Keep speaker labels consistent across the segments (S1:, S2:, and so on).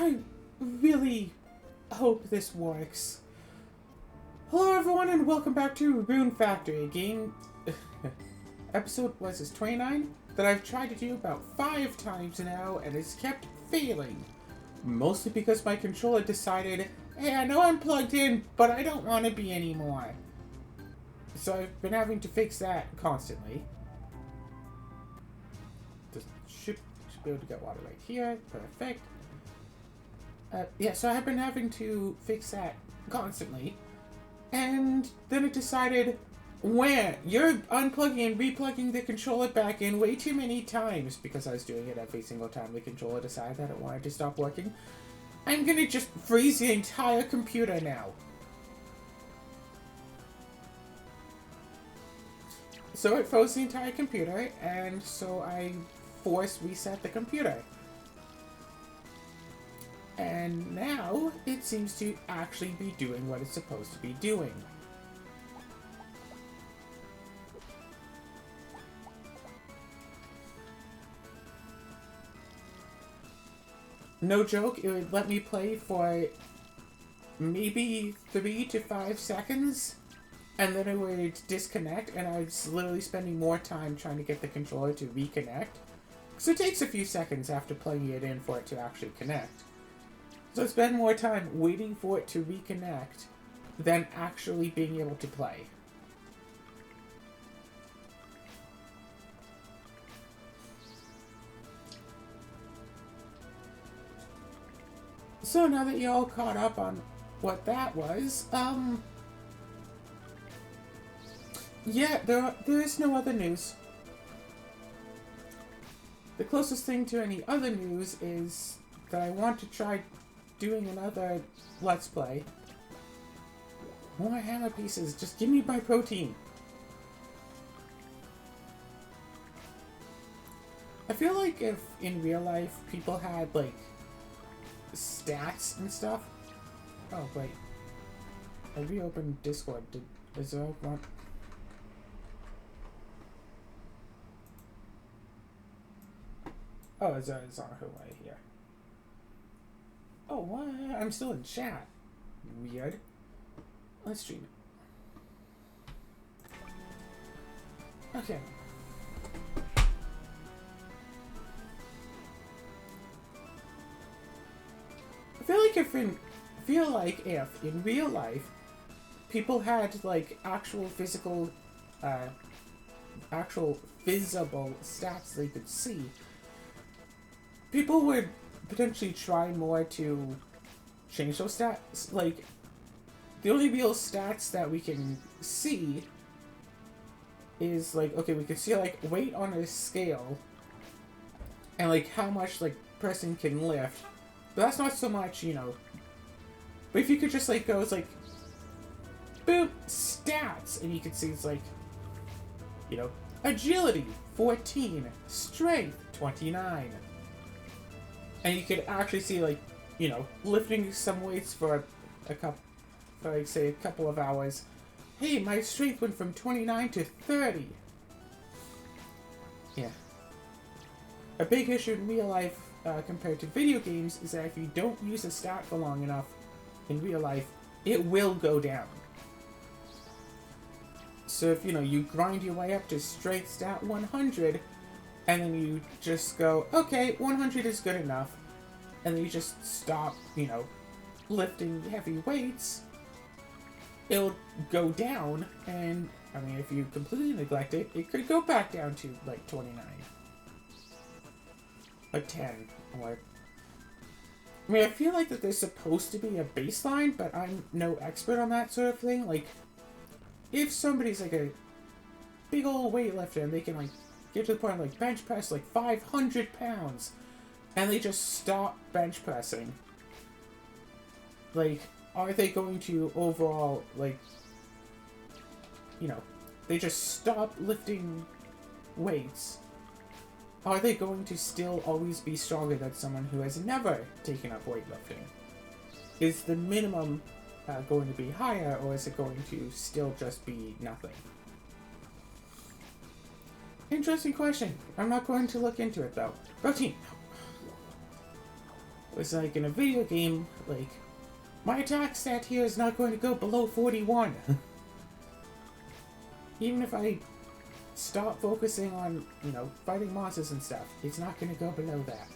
S1: I really hope this works. Hello everyone and welcome back to Rune Factory, a game, episode, was this 29? That I've tried to do about 5 times now and it's kept failing. Mostly because my controller decided, hey, I know I'm plugged in, but I don't want to be anymore. So I've been having to fix that constantly. Should be able to get water right here, perfect. Yeah, so I've been having to fix that constantly. And then it decided, where? You're unplugging and replugging the controller back in way too many times, because I was doing it every single time the controller decided that it wanted to stop working. I'm gonna just freeze the entire computer now. So it froze the entire computer, and so I force reset the computer. And now, it seems to actually be doing what it's supposed to be doing. No joke, it would let me play for maybe 3 to 5 seconds, and then it would disconnect, and I was literally spending more time trying to get the controller to reconnect. Because it takes a few seconds after plugging it in for it to actually connect. So I spend more time waiting for it to reconnect than actually being able to play. So now that you're all caught up on what that was, yeah, there is no other news. The closest thing to any other news is that I want to try doing another Let's Play. More hammer pieces. Just give me my protein. I feel like if in real life people had like stats and stuff. Oh wait. I reopened Discord. Is there one? Oh, it's on her way here. Oh, what? I'm still in chat. Weird. Let's stream it. Okay. I feel like if in real life people had like actual physical, actual visible stats they could see, people would potentially try more to change those stats. Like, the only real stats that we can see is like, okay, we can see like weight on a scale and like how much like person can lift, but that's not so much, you know. But if you could just like go, it's like boom, stats, and you can see it's like, you know, agility 14, strength 29. And you could actually see, like, you know, lifting some weights for like, say, a couple of hours. Hey, my strength went from 29 to 30. Yeah. A big issue in real life compared to video games is that if you don't use a stat for long enough in real life, it will go down. So if, you know, you grind your way up to strength stat 100, and then you just go, okay, 100 is good enough. And then you just stop, you know, lifting heavy weights. It'll go down. And, I mean, if you completely neglect it, it could go back down to, like, 29. Like 10. Or... I mean, I feel like that there's supposed to be a baseline, but I'm no expert on that sort of thing. Like, if somebody's, like, a big old weightlifter and they can, like, get to the point of, like, bench press, like, 500 pounds, and they just stop bench pressing. Like, are they going to overall, like, you know, they just stop lifting weights? Are they going to still always be stronger than someone who has never taken up weightlifting? Is the minimum going to be higher, or is it going to still just be nothing? Interesting question. I'm not going to look into it, though. Protein. It was like in a video game, like, my attack stat here is not going to go below 41. Even if I stop focusing on, you know, fighting monsters and stuff, it's not going to go below that.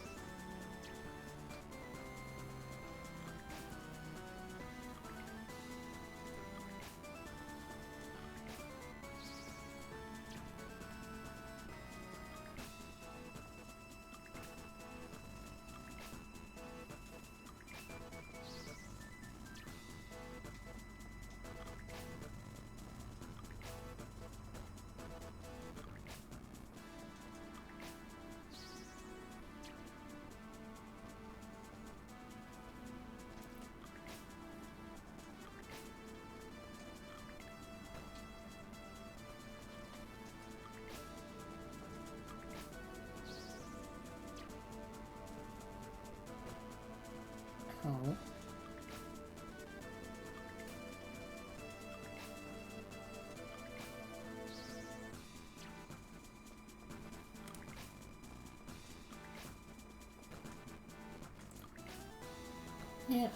S1: Oh. Yeah.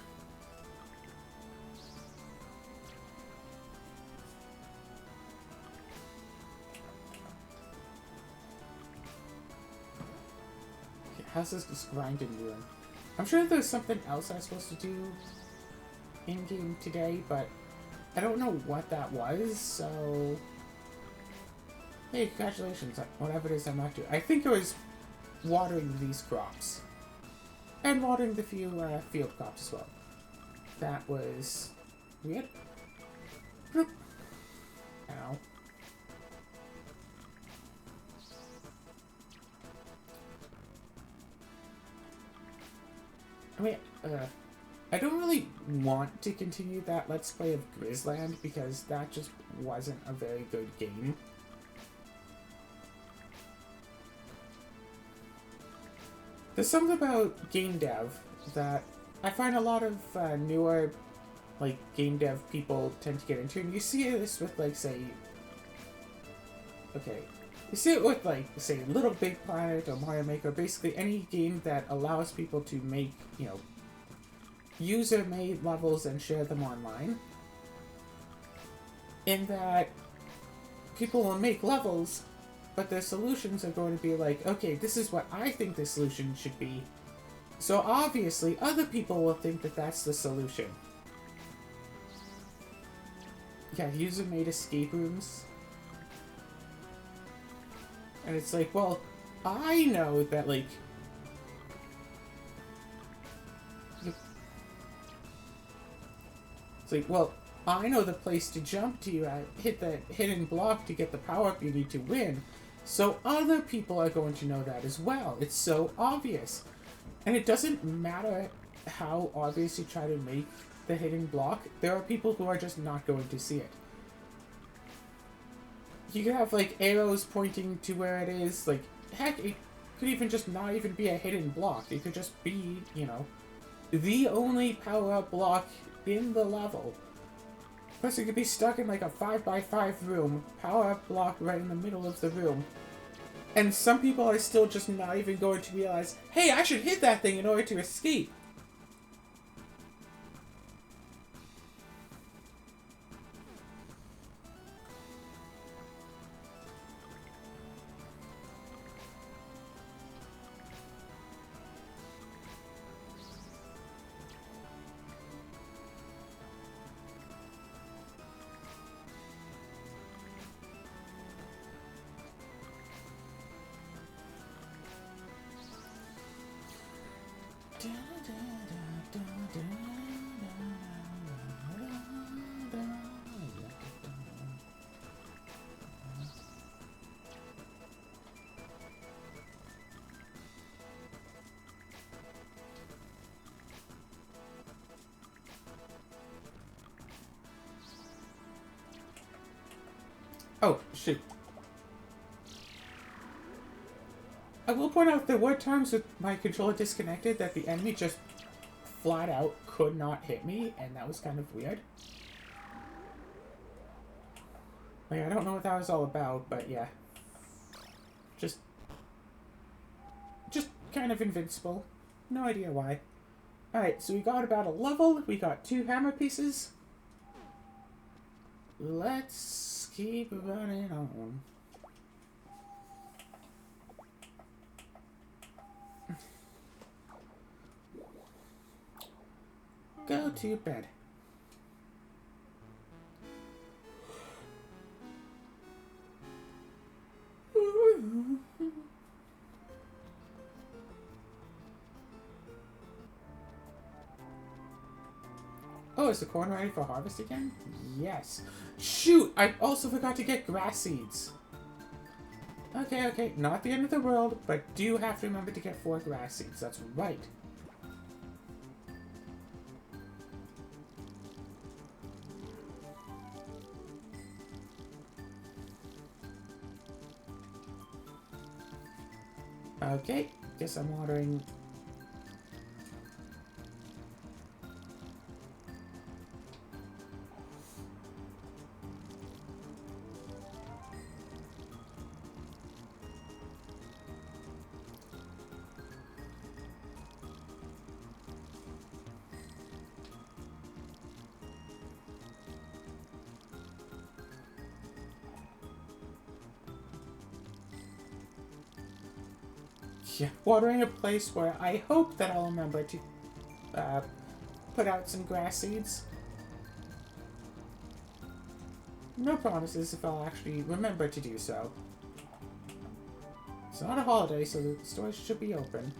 S1: How's this just grinding Rune? I'm sure there's something else I'm supposed to do in-game today, but I don't know what that was, so... Hey, congratulations on whatever it is I'm not doing. I think it was watering these crops. And watering the few field crops as well. That was weird. Bloop. Ow. I mean, I don't really want to continue that Let's Play of Grizzland because that just wasn't a very good game. There's something about game dev that I find a lot of newer, like, game dev people tend to get into, and you see this with, like, say... Okay. You see it with, like, say, Little Big Planet or Mario Maker, basically any game that allows people to make, you know, user-made levels and share them online. In that people will make levels, but their solutions are going to be like, okay, this is what I think the solution should be. So obviously, other people will think that that's the solution. Yeah, user-made escape rooms. And it's like, well, I know that, like... It's like, well, I know the place to jump to, hit the hidden block to get the power-up you need to win. So other people are going to know that as well. It's so obvious. And it doesn't matter how obvious you try to make the hidden block, there are people who are just not going to see it. You could have, like, arrows pointing to where it is, like, heck, it could even just not even be a hidden block. It could just be, you know, the only power-up block in the level. Plus, you could be stuck in, like, a 5x5 room, power-up block right in the middle of the room. And some people are still just not even going to realize, hey, I should hit that thing in order to escape. Oh, shoot. I will point out there were times with my controller disconnected that the enemy just flat out could not hit me, and that was kind of weird. Like, I don't know what that was all about, but yeah. Just kind of invincible. No idea why. Alright, so we got about a level. We got 2 hammer pieces. Let's keep running on. Go to bed. Oh, is the corn ready for harvest again? Yes. Shoot! I also forgot to get grass seeds. Okay, okay. Not the end of the world, but do have to remember to get 4 grass seeds. That's right. Okay, guess I'm watering. Yeah, watering a place where I hope that I'll remember to put out some grass seeds. No promises if I'll actually remember to do so. It's not a holiday, so the stores should be open.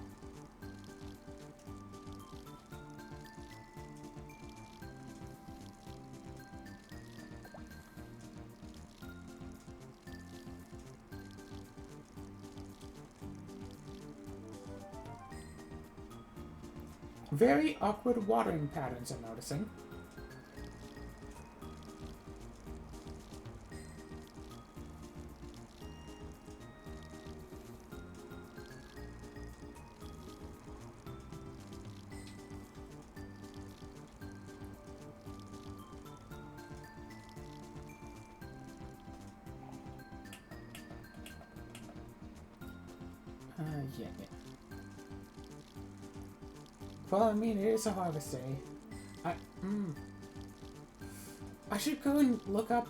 S1: Very awkward watering patterns I'm noticing. Yeah. Well, I mean, it is a harvest day. I should go and look up.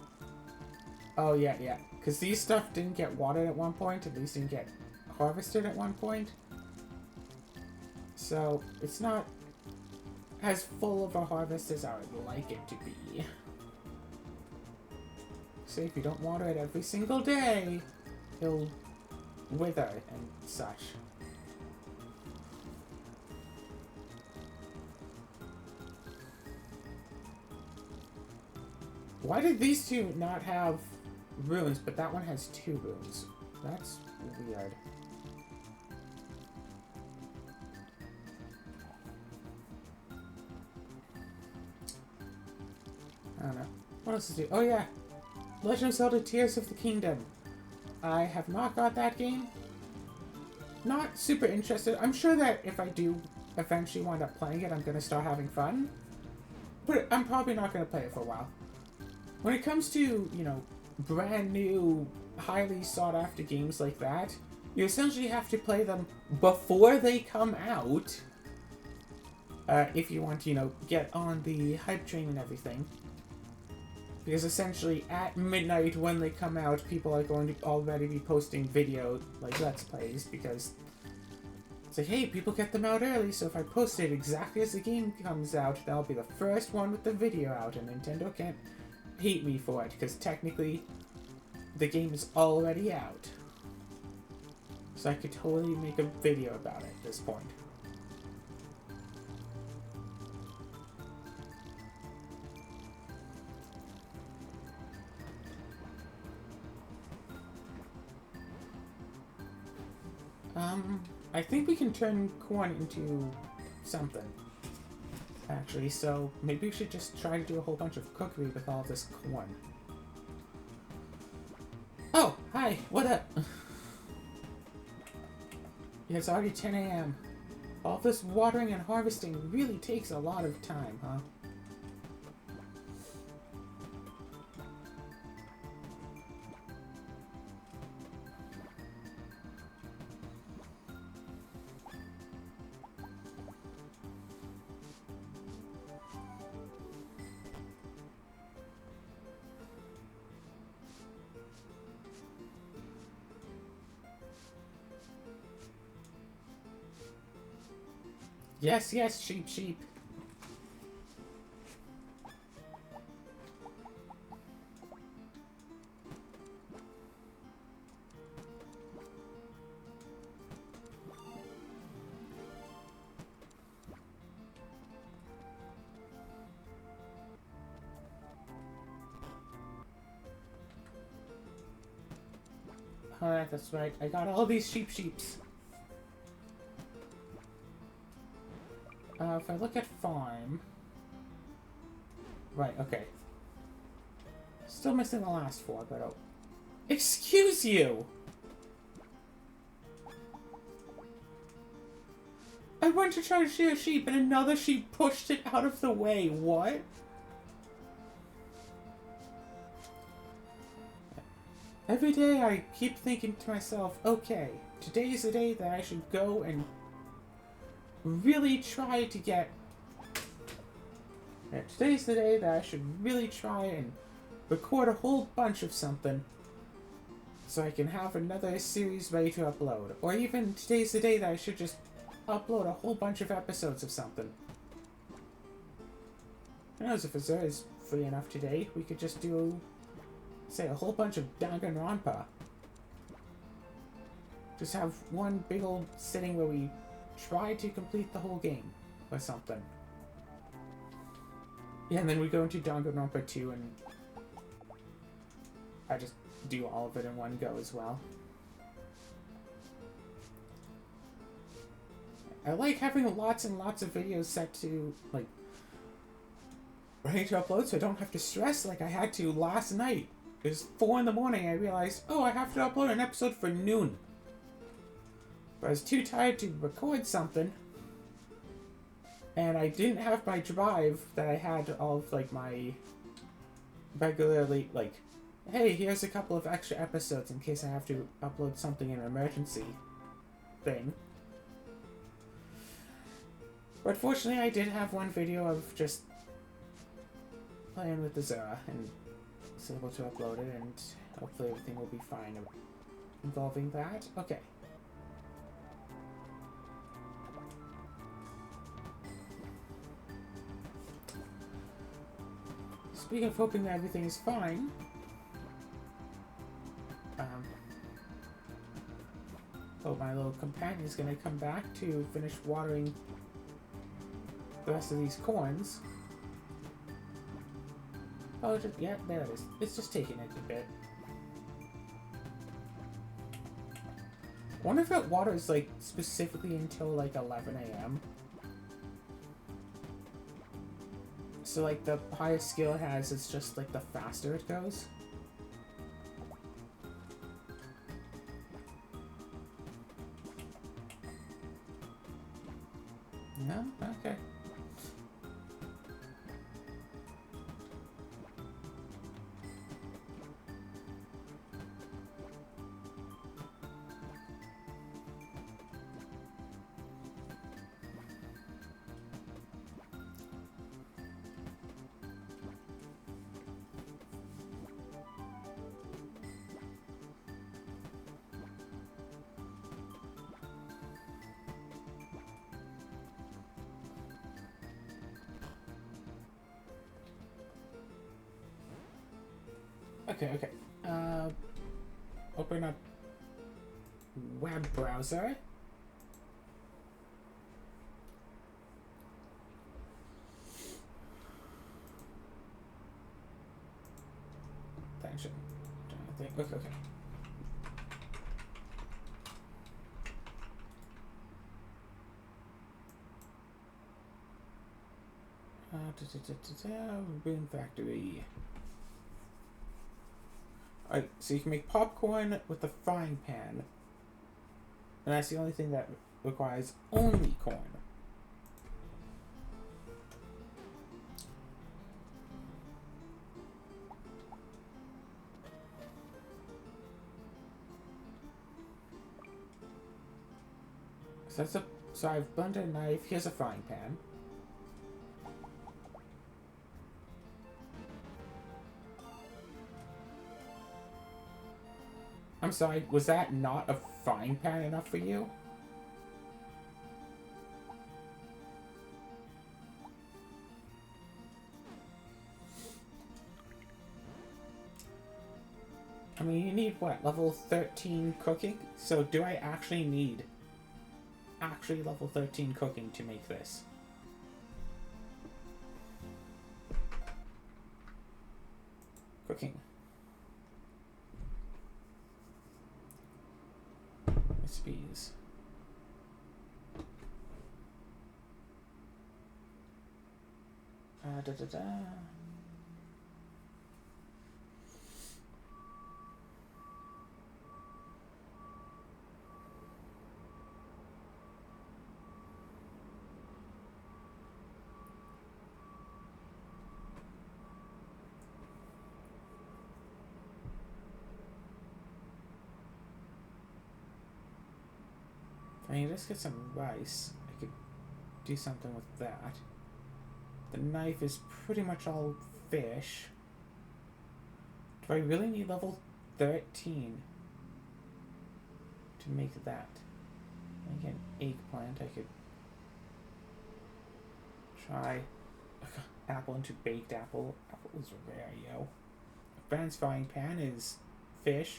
S1: Oh, yeah. Because these stuff didn't get watered at one point, and these didn't get harvested at one point. So, it's not as full of a harvest as I would like it to be. So if you don't water it every single day, it'll wither and such. Why did these two not have runes, but that one has 2 runes? That's weird. I don't know. What else is it? Oh yeah! Legend of Zelda Tears of the Kingdom. I have not got that game. Not super interested. I'm sure that if I do eventually wind up playing it, I'm going to start having fun. But I'm probably not going to play it for a while. When it comes to, you know, brand new, highly sought after games like that, you essentially have to play them before they come out. If you want to, you know, get on the hype train and everything. Because essentially, at midnight when they come out, people are going to already be posting video, like Let's Plays, because it's like, hey, people get them out early, so if I post it exactly as the game comes out, that'll be the first one with the video out, and Nintendo can't hate me for it, because technically, the game is already out. So I could totally make a video about it at this point. I think we can turn corn into something, actually, so maybe we should just try to do a whole bunch of cookery with all this corn. Oh, hi, what up? Yeah, it's already 10 a.m. All this watering and harvesting really takes a lot of time, huh? Yes, yes, sheep, sheep. Alright, that's right. I got all these sheeps. If I look at farm... Right, okay. Still missing the last 4, but oh... Excuse you! I went to try to shear a sheep and another sheep pushed it out of the way. What? Every day I keep thinking to myself, okay, today's the day that I should go and really try to get... today's the day that I should really try and record a whole bunch of something so I can have another series ready to upload. Or even today's the day that I should just upload a whole bunch of episodes of something. Who knows, if Azura is free enough today, we could just do, say, a whole bunch of Danganronpa. Just have one big old sitting where we try to complete the whole game, or something. Yeah, and then we go into Danganronpa 2 and I just do all of it in one go as well. I like having lots and lots of videos set to, like, ready to upload so I don't have to stress like I had to last night. It was 4 in the morning, I realized, oh, I have to upload an episode for noon. But I was too tired to record something. And I didn't have my drive that I had all of, like, my regularly, like, hey, here's a couple of extra episodes in case I have to upload something in an emergency thing. But fortunately, I did have one video of just playing with the Azura and was able to upload it, and hopefully everything will be fine involving that. Okay. Speaking of hoping that everything is fine, oh, my little companion is going to come back to finish watering the rest of these corns. Oh, just, yeah, there it is. It's just taking it a bit. I wonder if it waters, like, specifically until, like, 11 a.m. So, like, the higher skill it has, it's just, like, the faster it goes. No? Okay. Okay. Open up web browser. Attention. Okay. Rune Factory. Alright, so you can make popcorn with a frying pan. And that's the only thing that requires only corn. So I've blended a knife. Here's a frying pan. I'm sorry, was that not a frying pan enough for you? I mean, you need what? Level 13 cooking? So do I actually need level 13 cooking to make this? Cooking. Recipes. Da da da. I mean, just get some rice. I could do something with that. The knife is pretty much all fish. Do I really need level 13 to make that? I get an eggplant. I could try apple into baked apple. Apple is rare, yo. Fran's frying pan is fish.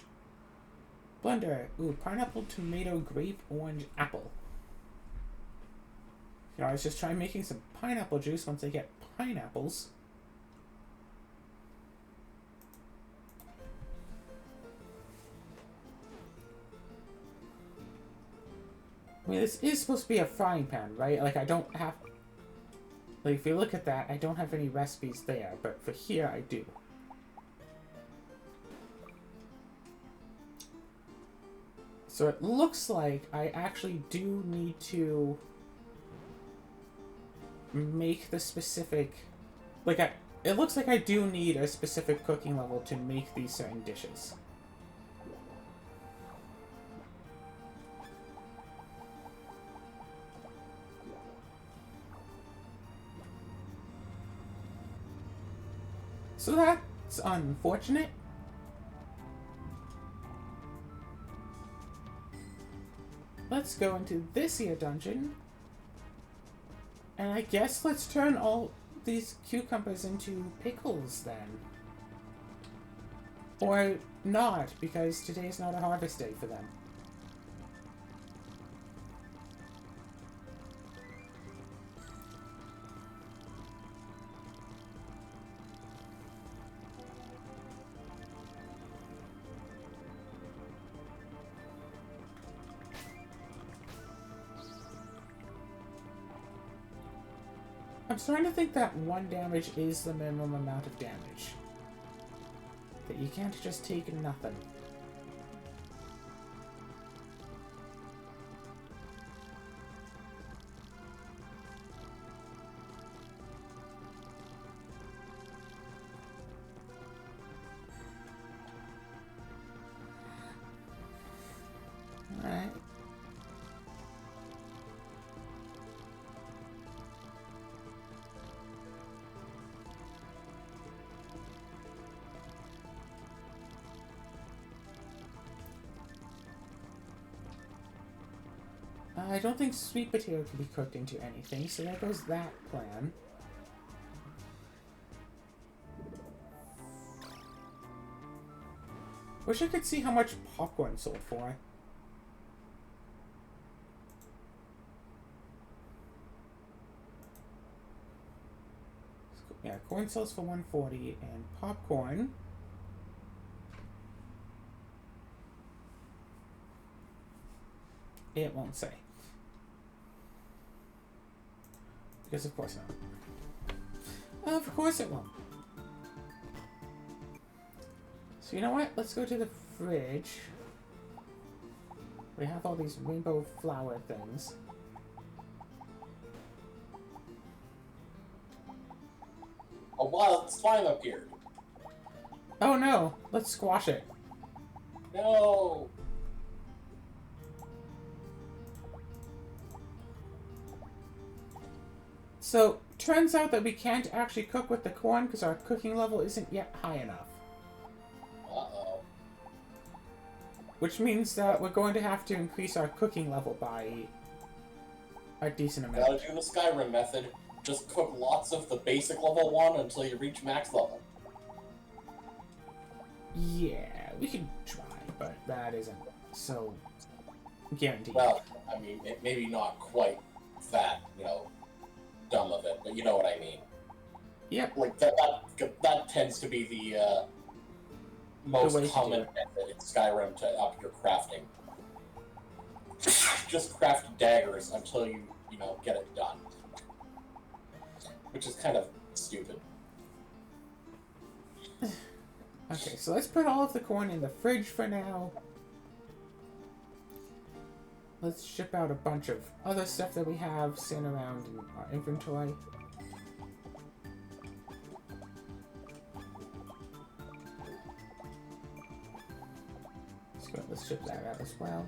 S1: Blender. Ooh, pineapple, tomato, grape, orange, apple. You know, I was just trying making some pineapple juice once I get pineapples. I mean, this is supposed to be a frying pan, right? Like, I don't have... Like, if you look at that, I don't have any recipes there, but for here, I do. So it looks like I actually do need to make the specific... Like, it looks like I do need a specific cooking level to make these certain dishes. So that's unfortunate. Let's go into this here dungeon. And I guess let's turn all these cucumbers into pickles then. Or not, because today's not a harvest day for them. I'm starting to think that 1 damage is the minimum amount of damage. That you can't just take nothing. Alright. I don't think sweet potato can be cooked into anything, so there goes that plan. Wish I could see how much popcorn sold for. Yeah, corn sells for 140, and popcorn... It won't say. Because of course not. Of course it won't. So you know what? Let's go to the fridge. We have all these rainbow flower things.
S2: A wild slime appeared.
S1: Oh no! Let's squash it.
S2: No!
S1: So, turns out that we can't actually cook with the corn because our cooking level isn't yet high enough.
S2: Uh-oh.
S1: Which means that we're going to have to increase our cooking level by a decent amount.
S2: Gotta do the Skyrim method. Just cook lots of the basic level 1 until you reach max level.
S1: Yeah, we can try, but that isn't so guaranteed.
S2: Well, I mean, maybe not quite that, dumb of it, but you know what I mean.
S1: Yep.
S2: Like, that tends to be the most
S1: way to
S2: common
S1: do it.
S2: method in Skyrim to up your crafting. Just craft daggers until you get it done. Which is kind of stupid.
S1: Okay, so let's put all of the corn in the fridge for now. Let's ship out a bunch of other stuff that we have sitting around in our inventory. So let's ship that out as well.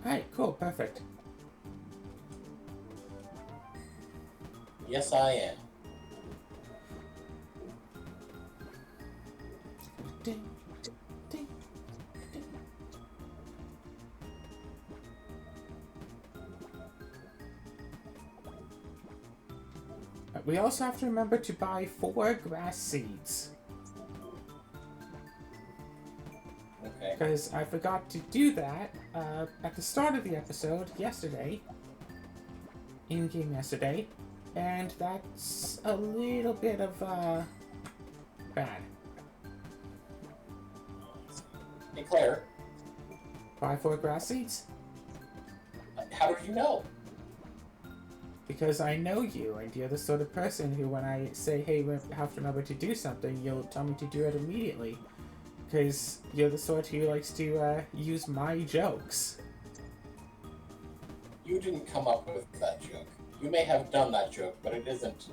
S1: Alright, cool, perfect.
S2: Yes, I am.
S1: Ding, ding, ding. We also have to remember to buy 4 grass seeds.
S2: Okay.
S1: Because I forgot to do that at the start of the episode yesterday. In-game yesterday. And that's a little bit of bad.
S2: Hey, Claire,
S1: Buy 4 grass seeds?
S2: how did you know?
S1: Because I know you, and you're the sort of person who, when I say, hey, we have to remember to do something, you'll tell me to do it immediately. Because you're the sort who likes to use my jokes.
S2: You didn't come up with that joke. You may have done that joke, but it isn't.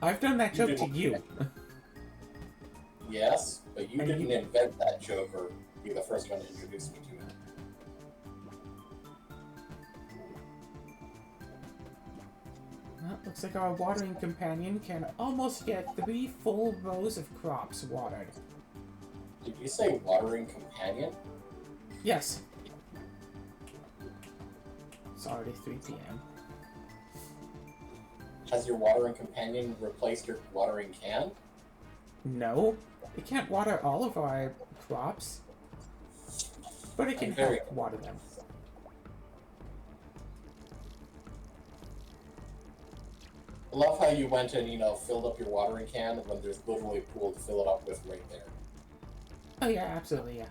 S1: I've done that
S2: You
S1: joke to
S2: didn't-
S1: you.
S2: Yes, but you
S1: And
S2: didn't
S1: you-
S2: invent that joke or be the first one to introduce me to it.
S1: Well, looks like our watering companion can almost get 3 full rows of crops watered.
S2: Did you say watering companion?
S1: Yes. It's already 3 p.m.
S2: Has your watering companion replaced your watering can?
S1: No, it can't water all of our crops, but it can help water them.
S2: I love how you went and, filled up your watering can when there's literally a pool to fill it up with right there.
S1: Oh yeah, absolutely, yeah.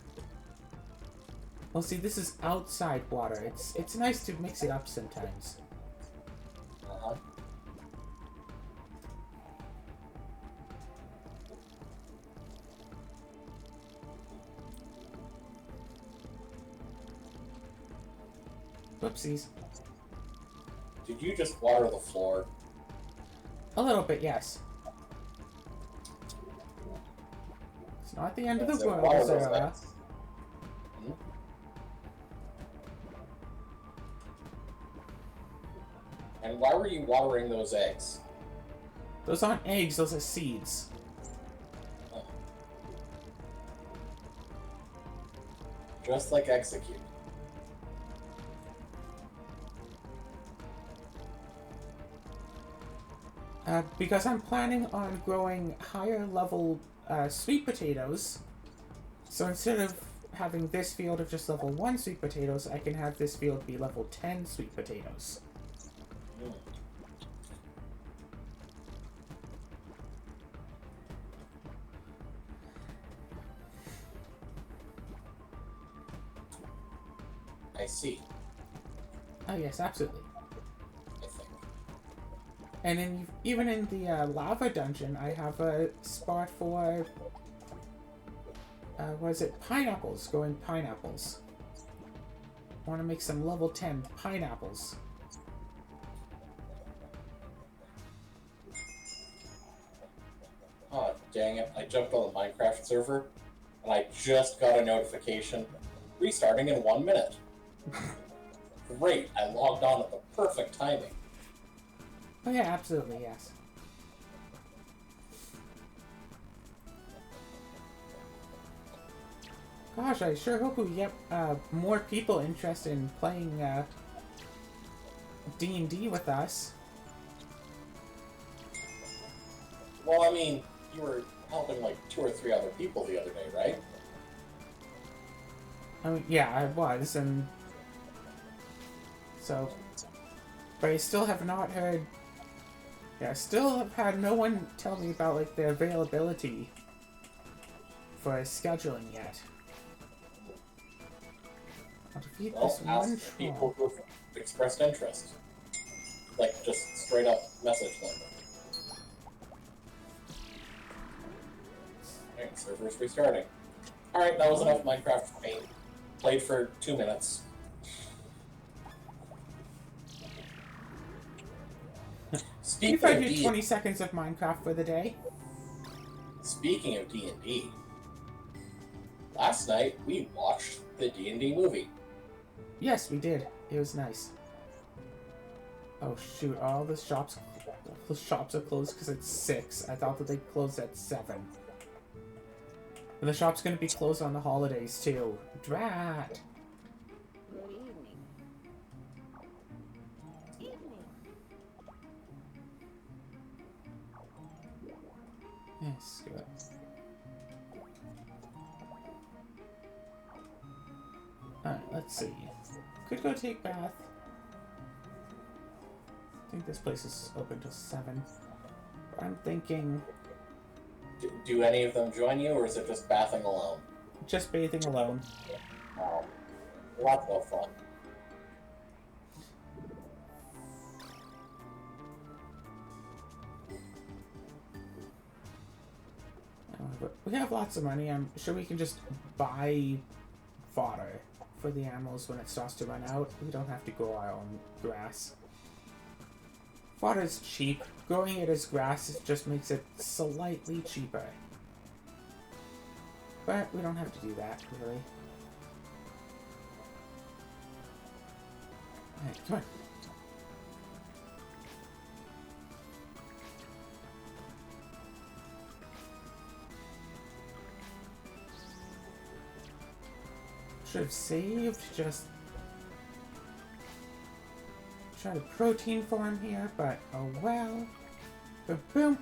S1: Well, see, this is outside water. It's nice to mix it up sometimes.
S2: Uh-huh.
S1: Whoopsies.
S2: Did you just water the floor?
S1: A little bit, yes. It's not the end of the
S2: So water
S1: world,
S2: those
S1: Zara.
S2: eggs. Hmm? And why were you watering those eggs?
S1: Those aren't eggs, those are seeds.
S2: Just like execute.
S1: Because I'm planning on growing higher level sweet potatoes, so instead of having this field of just level 1 sweet potatoes, I can have this field be level 10 sweet potatoes.
S2: Mm. I see.
S1: Oh yes, absolutely.
S2: I think.
S1: And even in the lava dungeon, I have a spot for, pineapples, growing pineapples. I want to make some level 10 pineapples.
S2: Oh, dang it. I jumped on the Minecraft server, and I just got a notification. Restarting in 1 minute. Great, I logged on at the perfect timing.
S1: Oh yeah, absolutely, yes. Gosh, I sure hope we get more people interested in playing D&D with us.
S2: Well, I mean, you were helping like 2 or 3 other people the other day, right?
S1: I mean, yeah, I was, and so, but I still have not heard. Yeah, I still have had no one tell me about like the availability for scheduling yet. I'll defeat
S2: Well,
S1: this one
S2: ask
S1: troll.
S2: people who have expressed interest. Like, just straight up message them. Alright, server's restarting. Alright, that was enough Minecraft for me. Played for 2 minutes. Speaking
S1: If I
S2: of
S1: do
S2: D,
S1: 20 seconds of Minecraft for the day.
S2: speaking of D&D, last night we watched the D&D movie.
S1: Yes, we did. It was nice. Oh shoot! All the shops are closed because it's 6. I thought that they closed at 7. And the shop's gonna be closed on the holidays too. Drat! Yes, good. Alright, let's see. Could go take bath. I think this place is open till 7. But I'm thinking
S2: Do any of them join you, or is it just bathing alone?
S1: just bathing alone.
S2: Wow. Lots of fun.
S1: But we have lots of money. I'm sure we can just buy fodder for the animals when it starts to run out. We don't have to grow our own grass. Fodder is cheap. Growing it as grass just makes it slightly cheaper. But we don't have to do that, really. Alright, come on. Should have saved, just try to protein farm here, but oh well. Boom, boom.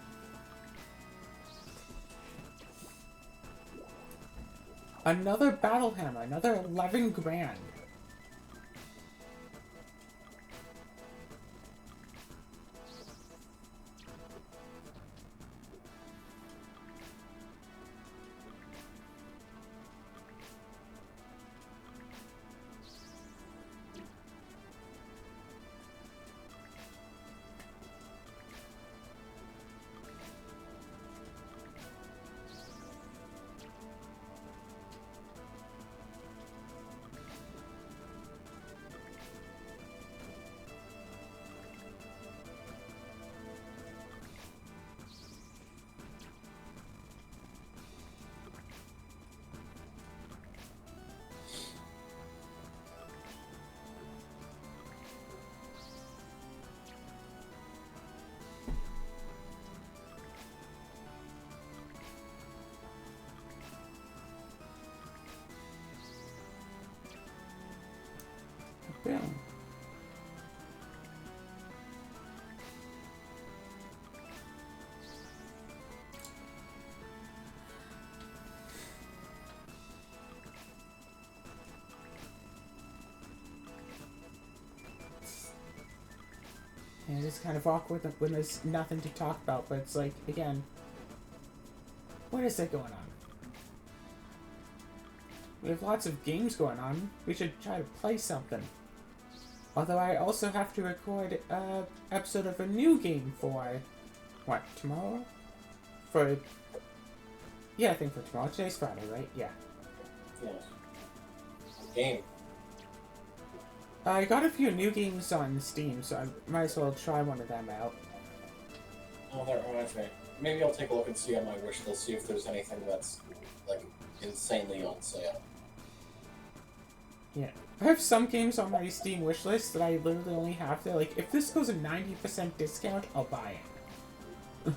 S1: Another battle hammer, another 11 grand. Boom. And it's kind of awkward when there's nothing to talk about, but it's like, again, what is that going on? We have lots of games going on. We should try to play something. Although I also have to record an episode of a new game for, what, tomorrow? For, yeah, I think for tomorrow. Today's Friday, right? Yeah.
S2: Yes. Game.
S1: I got a few new games on Steam, so I might as well try one of them out.
S2: Oh, that reminds me. Maybe I'll take a look and see on my wish list, see if there's anything that's, like, insanely on sale.
S1: Yeah. I have some games on my Steam wishlist that I literally only have to, like, if this goes a 90% discount, I'll buy it.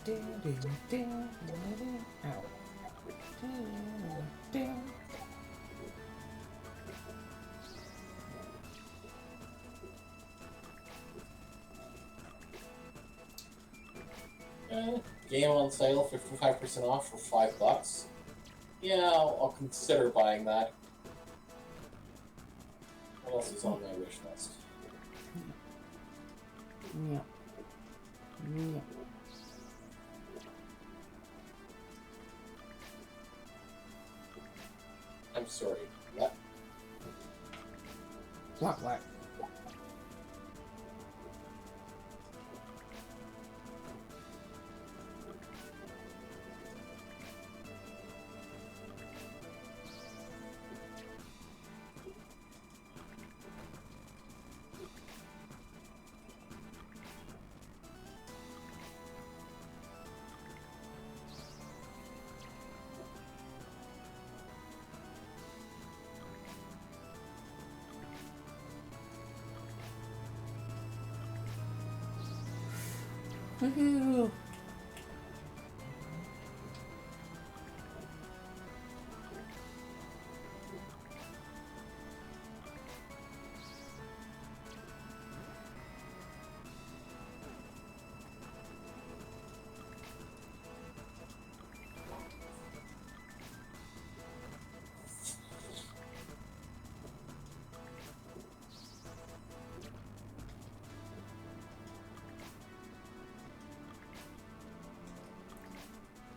S2: Game on sale, 55% off for $5. Yeah, I'll consider buying that. What else is on my wish list?
S1: Yeah. Yeah.
S2: I'm sorry. What?
S1: What? Woohoo!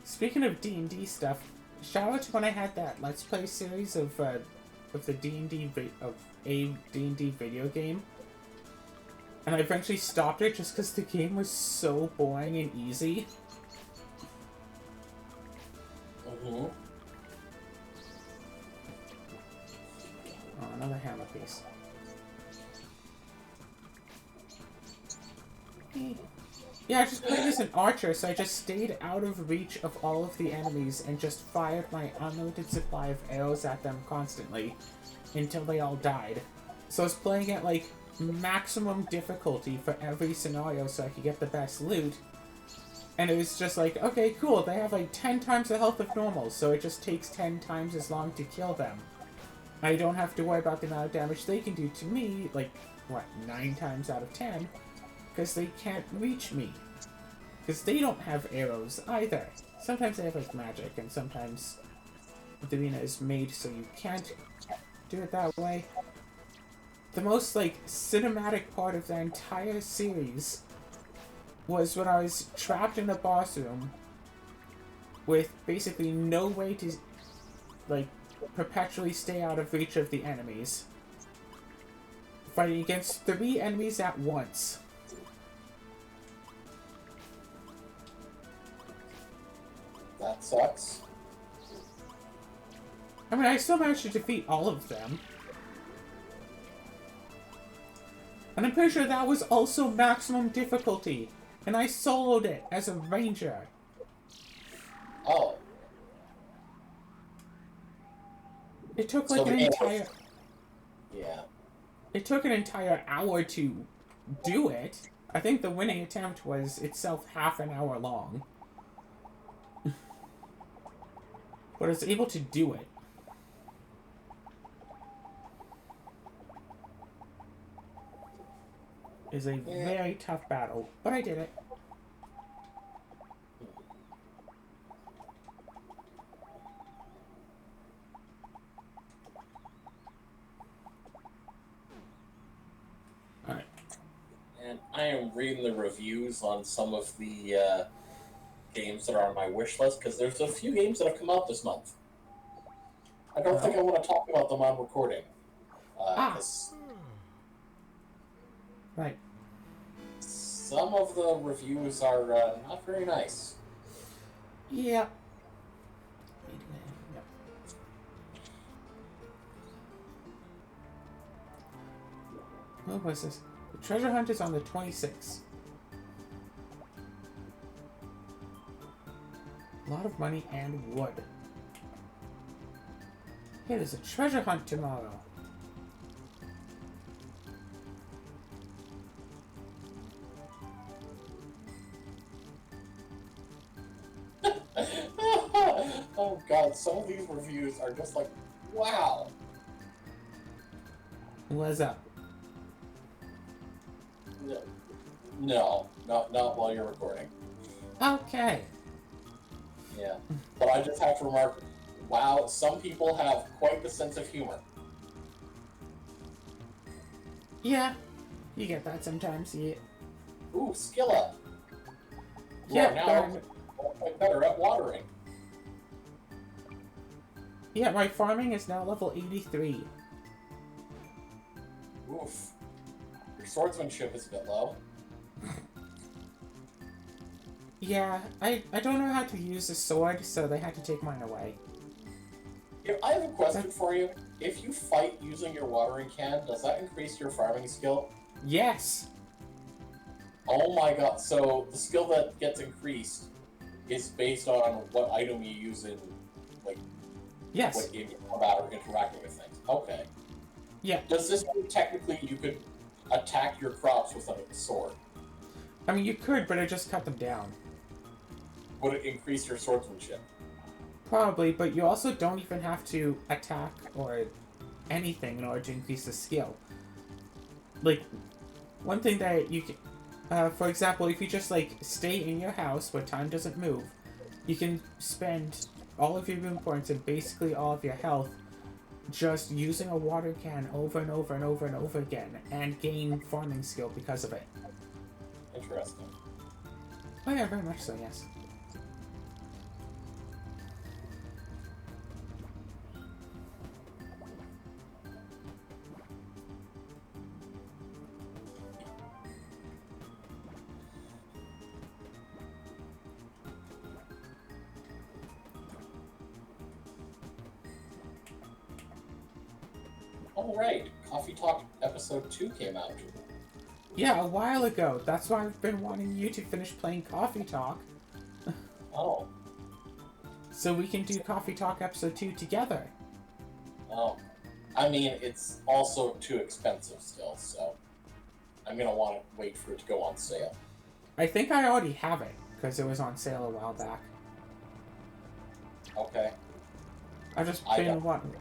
S1: Speaking of D&D stuff, shout out to when I had that Let's Play series of the D&D of a D&D video game, and I eventually stopped it just because the game was so boring and easy.
S2: Mm-hmm.
S1: Oh, another hammer piece. Yeah, I just played as an archer, so I just stayed out of reach of all of the enemies and just fired my unlimited supply of arrows at them constantly until they all died. So I was playing at, like, maximum difficulty for every scenario so I could get the best loot. And it was just like, okay, cool, they have, like, 10 times the health of normal, so it just takes 10 times as long to kill them. I don't have to worry about the amount of damage they can do to me, like, what, 9 times out of 10? Because they can't reach me. Because they don't have arrows either. Sometimes they have, like, magic, and sometimes the arena is made so you can't do it that way. The most, like, cinematic part of the entire series was when I was trapped in a boss room with basically no way to, like, perpetually stay out of reach of the enemies. Fighting against 3 enemies at once.
S2: That sucks.
S1: I mean, I still managed to defeat all of them. And I'm pretty sure that was also maximum difficulty. And I soloed it as a ranger.
S2: Oh.
S1: It took like an entire...
S2: Yeah.
S1: It took an entire hour to do it. I think the winning attempt was itself half an hour long. But I was able to do it. It's a very tough battle, but I did it. Alright.
S2: And I am reading the reviews on some of the games that are on my wish list, because there's a few games that have come out this month. I don't think I want to talk about them on recording.
S1: Right.
S2: Some of the reviews are not very nice.
S1: Yeah. What was this? The treasure hunt is on the 26th. A lot of money and wood. Hey, there's a treasure hunt tomorrow.
S2: Oh god, some of these reviews are just like, wow.
S1: What's up?
S2: Not while you're recording.
S1: Okay.
S2: Yeah. But I just have to remark, wow, some people have quite the sense of humor.
S1: Yeah, you get that sometimes. Yeah.
S2: Ooh, skill up. You
S1: Yeah,
S2: are now quite better at watering.
S1: yeah, my farming is now level 83.
S2: Oof. Your swordsmanship is a bit low.
S1: Yeah, I don't know how to use a sword, so they had to take mine away.
S2: I have a question for you. If you fight using your watering can, does that increase your farming skill?
S1: Yes.
S2: Oh my god, so the skill that gets increased is based on what item you use in, like,
S1: Yes.
S2: in combat or interacting with things. Okay.
S1: Yeah.
S2: Does this mean technically you could attack your crops with a sword?
S1: I mean, you could, but I just cut them down.
S2: Would it increase your swordsmanship?
S1: Probably, but you also don't even have to attack or anything in order to increase the skill. Like, one thing that you can, for example, if you just, like, stay in your house where time doesn't move, you can spend all of your rune points and basically all of your health just using a water can over and over and over and over again and gain farming skill because of it.
S2: Interesting.
S1: Oh yeah, very much so, yes.
S2: Alright, Coffee Talk episode 2 came out.
S1: Yeah, a while ago. That's why I've been wanting you to finish playing Coffee Talk.
S2: Oh.
S1: So we can do Coffee Talk episode 2 together.
S2: Oh. I mean, it's also too expensive still, so I'm gonna want to wait for it to go on sale.
S1: I think I already have it, because it was on sale a while back.
S2: Okay.
S1: I've just been wanting...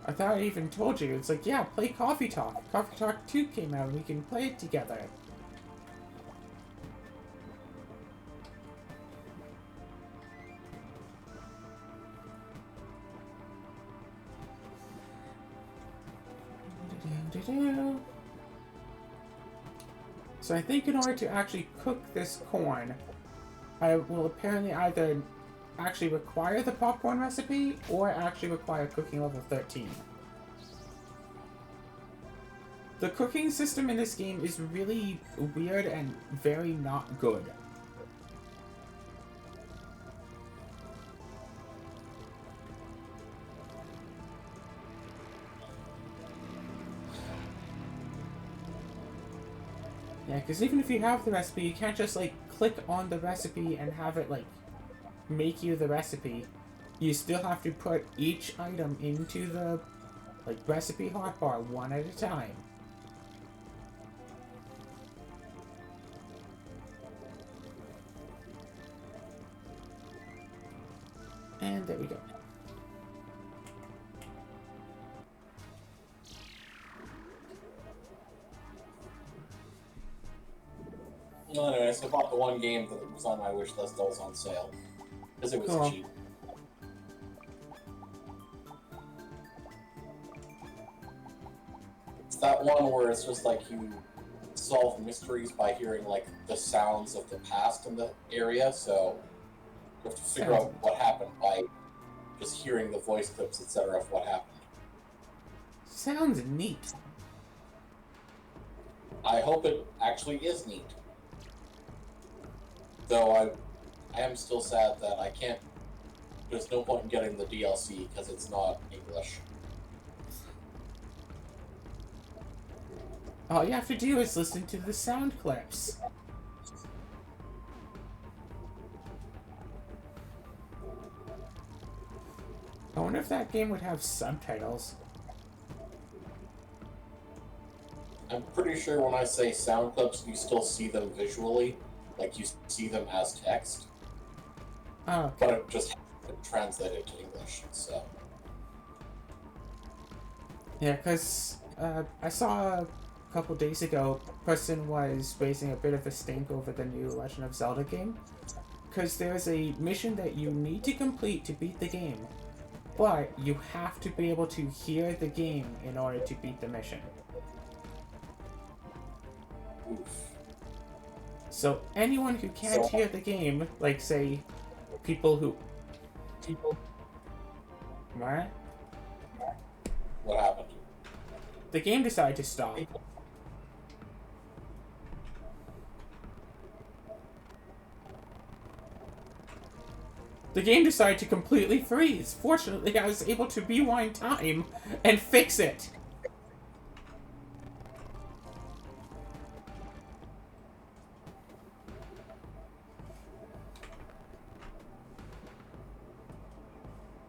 S1: I thought I even told you. It's like, yeah, play Coffee Talk. Coffee Talk 2 came out, and we can play it together. So I think in order to actually cook this corn, I will apparently either actually require the popcorn recipe or actually require cooking level 13. The cooking system in this game is really weird and very not good. Yeah, because even if you have the recipe, you can't just, like, click on the recipe and have it, like, make you the recipe. You still have to put each item into the, like, recipe hotbar one at a time. And there we go.
S2: Well, anyways, I bought the one game that was on my wish list that was on sale. Because it was
S1: Cool.
S2: cheap. It's that one where it's just like you solve mysteries by hearing like the sounds of the past in the area, so you have to figure out what happened by just hearing the voice clips, etc. of what happened.
S1: Sounds neat.
S2: I hope it actually is neat. Though I am still sad that I can't. There's no point in getting the DLC because it's not English.
S1: All you have to do is listen to the sound clips. I wonder if that game would have subtitles.
S2: I I'm pretty sure when I say sound clips, you still see them visually, like you see them as text,
S1: Oh,
S2: but
S1: okay.
S2: it just hasn't been translated to English. So
S1: Yeah, because I saw a couple days ago, a person was raising a bit of a stink over the new Legend of Zelda game. Because there's a mission that you need to complete to beat the game, but you have to be able to hear the game in order to beat the mission.
S2: oof.
S1: So anyone who can't
S2: So
S1: hear the game, like say people who
S2: people,
S1: what?
S2: what happened?
S1: The game decided to stop. The game decided to completely freeze. Fortunately, I was able to rewind time and fix it.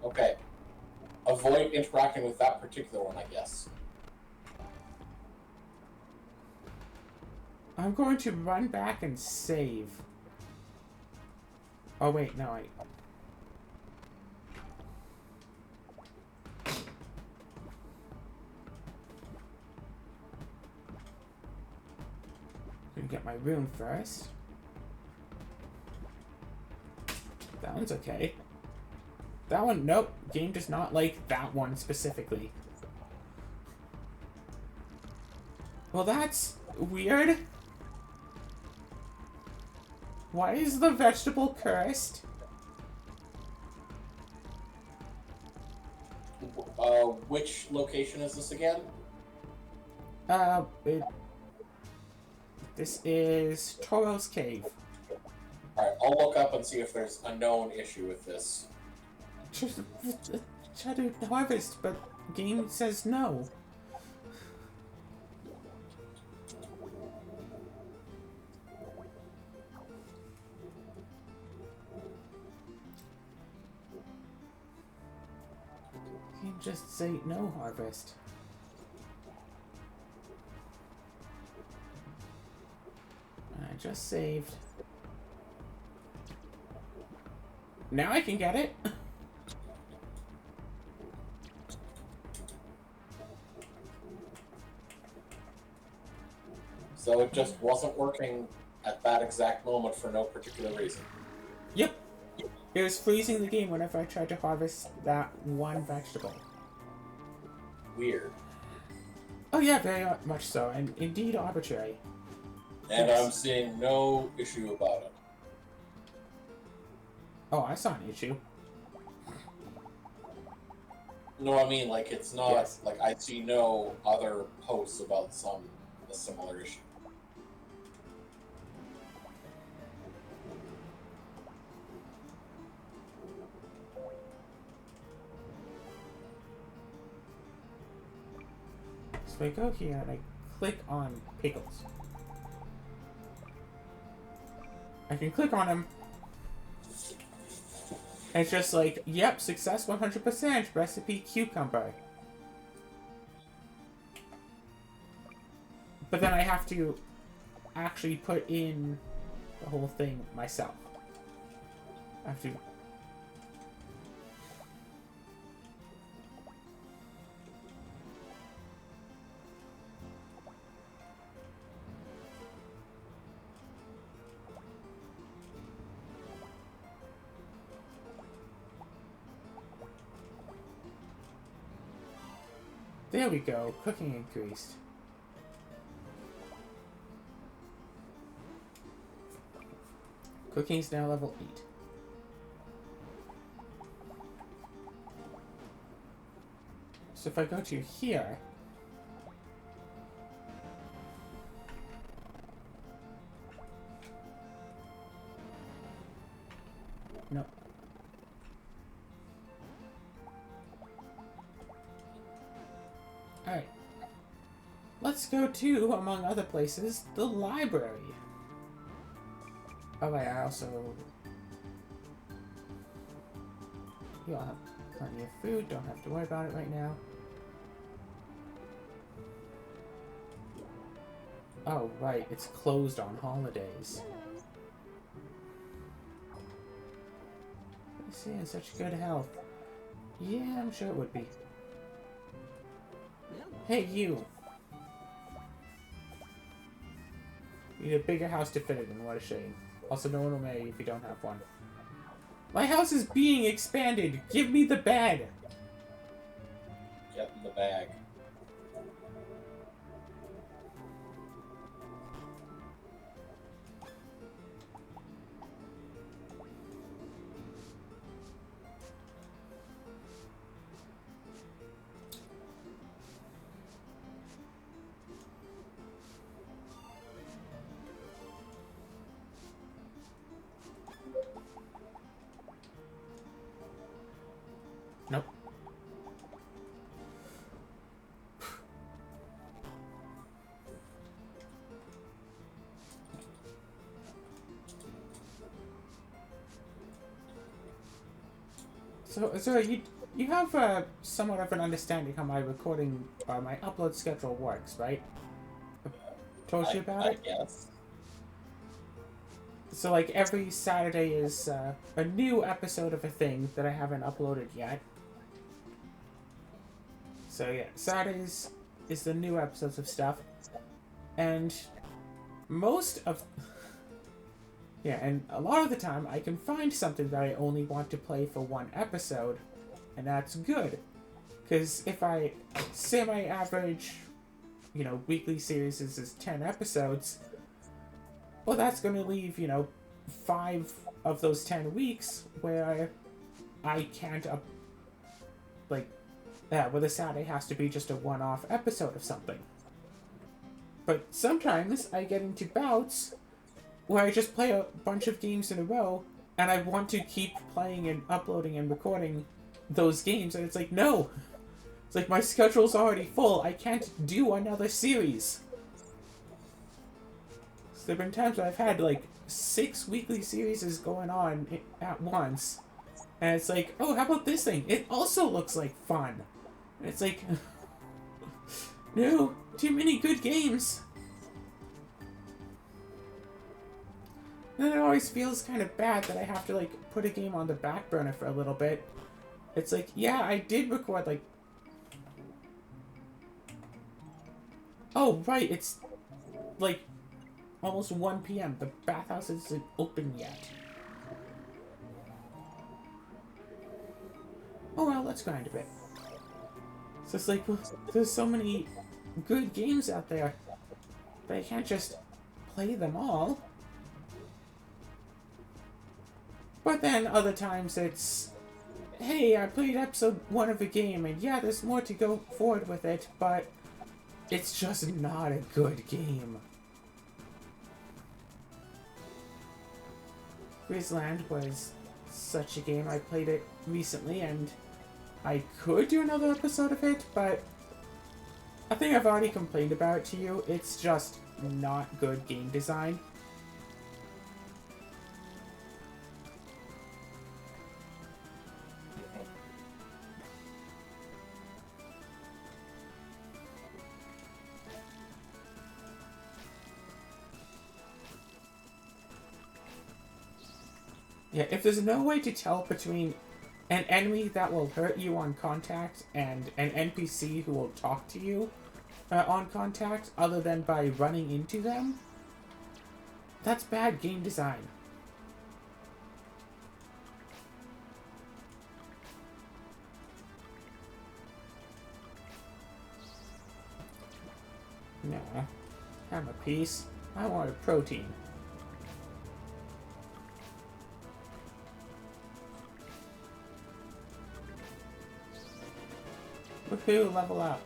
S2: Okay, avoid interacting with that particular one, I guess.
S1: I'm going to run back and save. Oh wait, no, gonna get my Rune first. That one's okay. That one, nope. Game does not like that one specifically. Well, that's weird. Why is the vegetable cursed?
S2: Which location is this again?
S1: This is Toro's Cave.
S2: Alright, I'll look up and see if there's a known issue with this.
S1: Try to harvest, but game says no. Game just say no harvest. I just saved. Now I can get it.
S2: So it just wasn't working at that exact moment for no particular reason.
S1: Yep. It was freezing the game whenever I tried to harvest that one vegetable.
S2: Weird.
S1: Oh yeah, very much so, and indeed arbitrary.
S2: And
S1: Yes.
S2: I'm seeing no issue about it.
S1: Oh, I saw an issue.
S2: No, I mean, like, it's not,
S1: Yes.
S2: like, I see no other posts about a similar issue.
S1: So I go here and I click on pickles. I can click on them. And it's just like, yep, success 100%, recipe cucumber. But then I have to actually put in the whole thing myself. I have to... There we go, cooking increased. Cooking's now level 8. So if I go to here... No. Alright. Let's go to, among other places, the library. Oh wait, I also... You'll have plenty of food, don't have to worry about it right now. Oh, right. It's closed on holidays. I see, in such good health. Yeah, I'm sure it would be. Hey, you! You need a bigger house to fit it in, what a shame. Also, no one will marry you if you don't have one. My house is being expanded! Give me the bed!
S2: Get in the bag.
S1: Nope. So you have somewhat of an understanding how my recording, my upload schedule works, right? I told you about it?
S2: I guess.
S1: So, like, every Saturday is a new episode of a thing that I haven't uploaded yet. So, yeah, Saturdays is the new episodes of stuff. And most of... Yeah, and a lot of the time I can find something that I only want to play for one episode, and that's good. Because if I say my average, weekly series is 10 episodes, well, that's going to leave, 5 of those 10 weeks where I can't, where the Saturday has to be just a one-off episode of something. But sometimes I get into bouts where I just play a bunch of games in a row, and I want to keep playing and uploading and recording those games, and it's like, no! It's like, my schedule's already full, I can't do another series! So there have been times where I've had, 6 weekly series going on at once, and it's like, oh, how about this thing? It also looks like fun! And it's like, no, too many good games! And it always feels kind of bad that I have to, put a game on the back burner for a little bit. It's like, yeah, I did record, Oh, right, it's, almost 1 p.m. The bathhouse isn't open yet. Oh, well, let's grind a bit. So it's like, well, there's so many good games out there, but I can't just play them all. But then other times it's, hey, I played episode 1 of a game, and yeah, there's more to go forward with it, but it's just not a good game. Grizzland was such a game. I played it recently, and I could do another episode of it, but I think I've already complained about it to you. It's just not good game design. Yeah, if there's no way to tell between an enemy that will hurt you on contact and an NPC who will talk to you on contact other than by running into them, that's bad game design. No, have a piece. I want a protein. Woohoo, level up.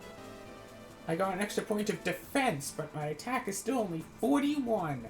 S1: I got an extra point of defense, but my attack is still only 41.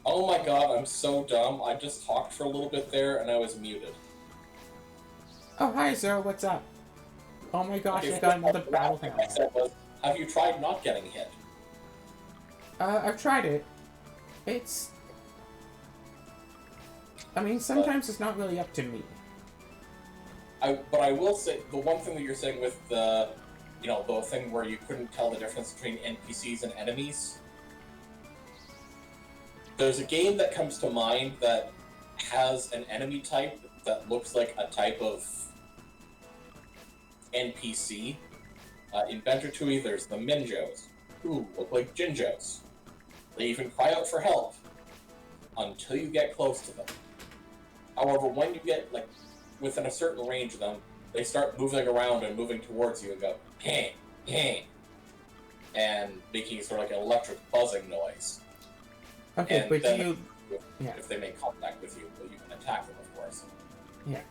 S2: Oh my god, I'm so dumb. I just talked for a little bit there and I was muted.
S1: Oh, hi, Zero, what's up? Oh my gosh,
S2: Okay,
S1: I got another
S2: the
S1: battle
S2: last thing I
S1: helmet.
S2: said was, have you tried not getting hit?
S1: I've tried it. It's... I mean, sometimes it's not really up to me.
S2: But I will say, the one thing that you're saying with the, the thing where you couldn't tell the difference between NPCs and enemies, there's a game that comes to mind that has an enemy type that looks like a type of NPC. In Banjo-Tooie, there's the Minjos, who look like Jinjos. They even cry out for help until you get close to them. However, when you get within a certain range of them, they start moving around and moving towards you and go, hey, hey, and making sort of like an electric buzzing noise.
S1: Okay,
S2: and
S1: but
S2: then
S1: Yeah.
S2: if they make contact with you, well, you can attack them, of course.
S1: Yeah.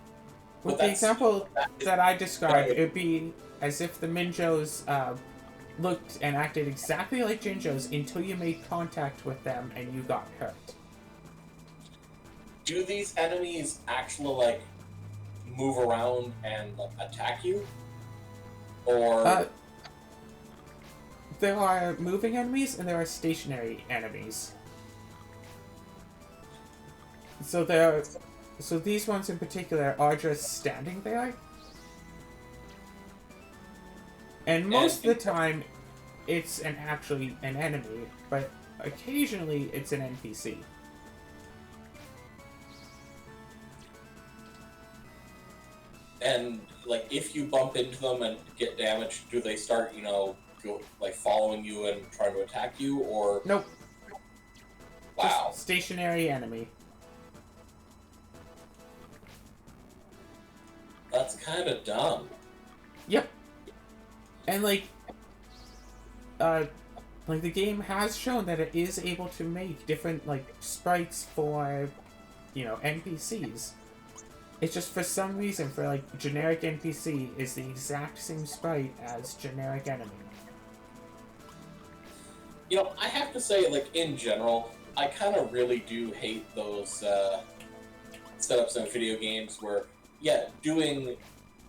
S2: But
S1: With the example that I described, it would be as if the Minjos looked and acted exactly like Jinjos until you made contact with them and you got hurt.
S2: Do these enemies actually move around and attack you, or
S1: there are moving enemies and there are stationary enemies. So these ones in particular are just standing there, and most of the time, it's actually an enemy, but occasionally it's an NPC.
S2: And if you bump into them and get damaged, do they start following you and trying to attack you, or
S1: Nope.
S2: Wow.
S1: Just stationary enemy.
S2: That's kind of dumb.
S1: Yep. And the game has shown that it is able to make different sprites for, NPCs. It's just for some reason for generic NPC is the exact same sprite as generic enemy.
S2: I have to say, in general, I kind of really do hate those setups in video games where, doing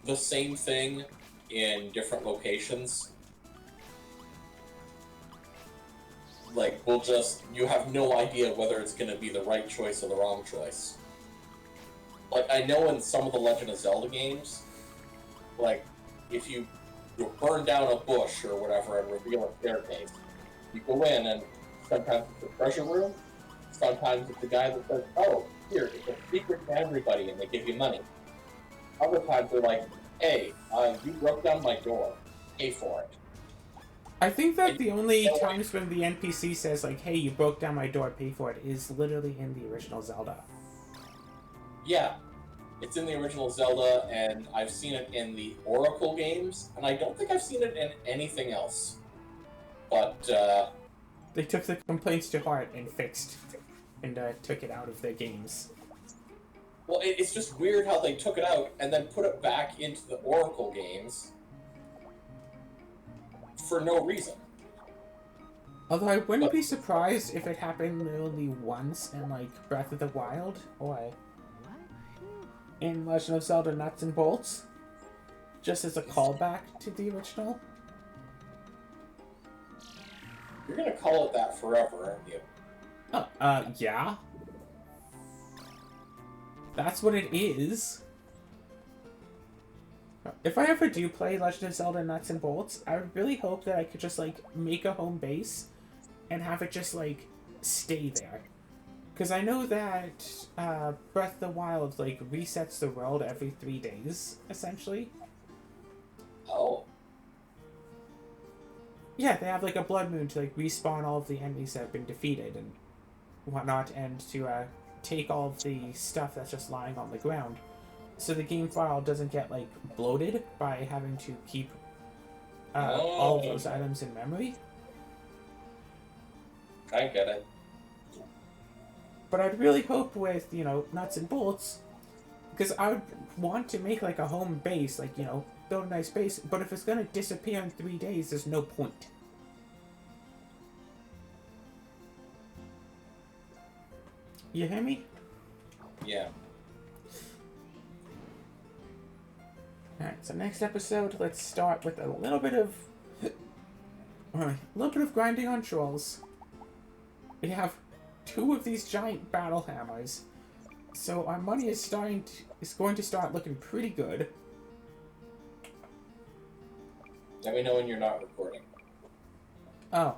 S2: the same thing in different locations, you have no idea whether it's going to be the right choice or the wrong choice. I know in some of the Legend of Zelda games, if you burn down a bush or whatever and reveal a staircase, you go in and sometimes it's a treasure room, sometimes it's the guy that says, oh, here, it's a secret to everybody, and they give you money. Other times they're like, hey, you broke down my door, pay for it.
S1: I think that the only times when the NPC says, hey, you broke down my door, pay for it, is literally in the original Zelda.
S2: Yeah, it's in the original Zelda, and I've seen it in the Oracle games, and I don't think I've seen it in anything else. But,
S1: they took the complaints to heart and fixed and took it out of their games.
S2: Well, it's just weird how they took it out and then put it back into the Oracle games for no reason.
S1: Although I wouldn't be surprised if it happened only once in Breath of the Wild or in Legend of Zelda Nuts and Bolts, just as a callback to the original.
S2: You're gonna call it that forever, aren't you?
S1: Yeah. That's what it is. If I ever do play Legend of Zelda Nuts and Bolts, I really hope that I could just make a home base and have it just stay there. Because I know that Breath of the Wild resets the world every 3 days, essentially.
S2: Oh.
S1: Yeah, they have a blood moon to respawn all of the enemies that have been defeated and whatnot, and to take all of the stuff that's just lying on the ground. So the game file doesn't get bloated by having to keep all of those items in memory.
S2: I get it.
S1: But I'd really hope with, Nuts and Bolts, Because I would want to make like a home base, like, you know, build a nice base, but if it's gonna disappear in 3 days, there's no point. You hear me?
S2: Yeah.
S1: Alright, so next episode, let's start with a little bit of grinding on trolls. We have 2 of these giant battle hammers. So our money is going to start looking pretty good.
S2: Let me know when you're not recording.
S1: Oh.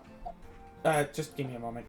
S1: Just give me a moment.